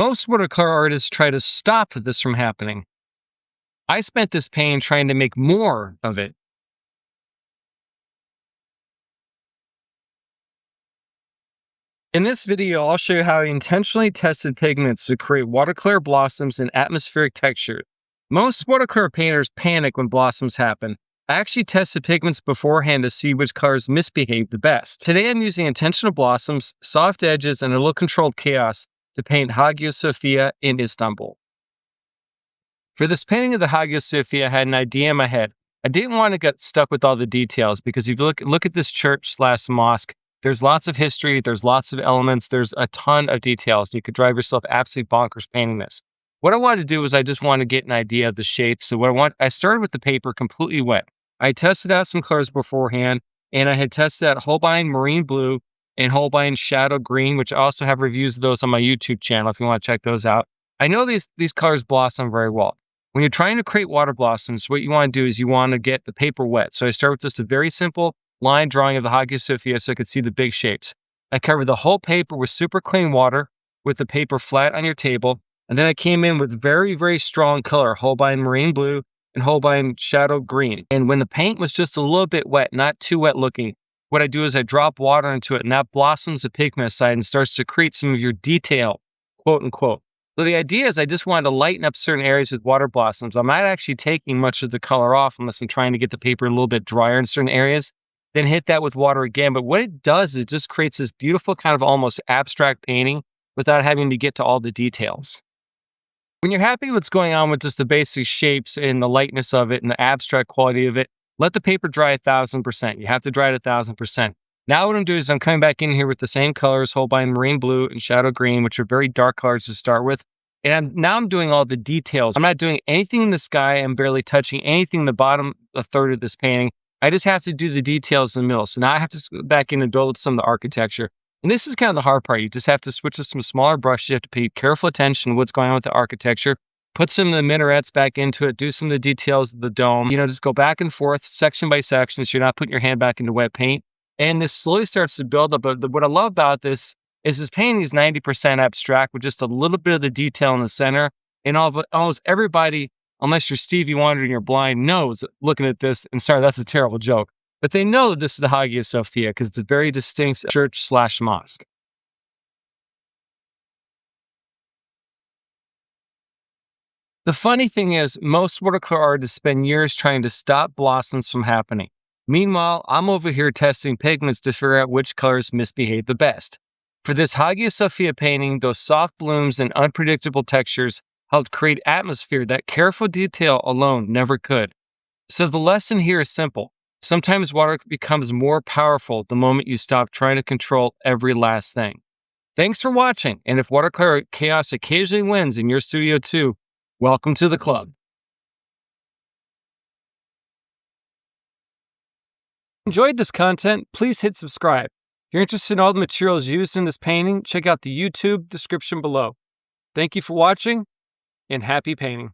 Most watercolor artists try to stop this from happening. I spent this pain trying to make more of it. In this video, I'll show you how I intentionally tested pigments to create watercolor blossoms and atmospheric texture. Most watercolor painters panic when blossoms happen. I actually tested pigments beforehand to see which colors misbehave the best. Today I'm using intentional blossoms, soft edges, and a little controlled chaos to paint Hagia Sophia in Istanbul. For this painting of the Hagia Sophia, I had an idea in my head. I didn't want to get stuck with all the details because if you look at this church/mosque, there's lots of history, there's lots of elements, there's a ton of details. You could drive yourself absolutely bonkers painting this. What I wanted to do was I just wanted to get an idea of the shape. So I started with the paper completely wet. I tested out some colors beforehand, and I had tested out Holbein Marine Blue and Holbein Shadow Green, which I also have reviews of those on my YouTube channel if you want to check those out. I know these colors blossom very well. When you're trying to create water blossoms, what you want to do is you want to get the paper wet. So I start with just a very simple line drawing of the Hagia Sophia so I could see the big shapes. I covered the whole paper with super clean water with the paper flat on your table. And then I came in with very, very strong color, Holbein Marine Blue and Holbein Shadow Green. And when the paint was just a little bit wet, not too wet looking, what I do is I drop water into it and that blossoms the pigment aside and starts to create some of your detail, quote unquote. So the idea is I just wanted to lighten up certain areas with water blossoms. I'm not actually taking much of the color off unless I'm trying to get the paper a little bit drier in certain areas. Then hit that with water again. But what it does is it just creates this beautiful kind of almost abstract painting without having to get to all the details. When you're happy with what's going on with just the basic shapes and the lightness of it and the abstract quality of it, let the paper dry 1,000%. You have to dry it 1,000%. Now what I'm doing is I'm coming back in here with the same colors, Holbein Marine Blue and Shadow Green, which are very dark colors to start with. And now I'm doing all the details. I'm not doing anything in the sky. I'm barely touching anything in the bottom a third of this painting. I just have to do the details in the middle. So now I have to go back in and build some of the architecture. And this is kind of the hard part. You just have to switch to some smaller brushes. You have to pay careful attention to what's going on with the architecture. Put some of the minarets back into it. Do some of the details of the dome. Just go back and forth, section by section, so you're not putting your hand back into wet paint. And this slowly starts to build up. But what I love about this is painting is 90% abstract with just a little bit of the detail in the center. And almost everybody, unless you're Stevie Wonder and you're blind, knows looking at this, and sorry, that's a terrible joke, but they know that this is the Hagia Sophia because it's a very distinct church/mosque. The funny thing is, most watercolor artists spend years trying to stop blossoms from happening. Meanwhile, I'm over here testing pigments to figure out which colors misbehave the best. For this Hagia Sophia painting, those soft blooms and unpredictable textures helped create atmosphere that careful detail alone never could. So the lesson here is simple. Sometimes water becomes more powerful the moment you stop trying to control every last thing. Thanks for watching, and if watercolor chaos occasionally wins in your studio too, welcome to the club. If you enjoyed this content, please hit subscribe. If you're interested in all the materials used in this painting, check out the YouTube description below. Thank you for watching, and happy painting.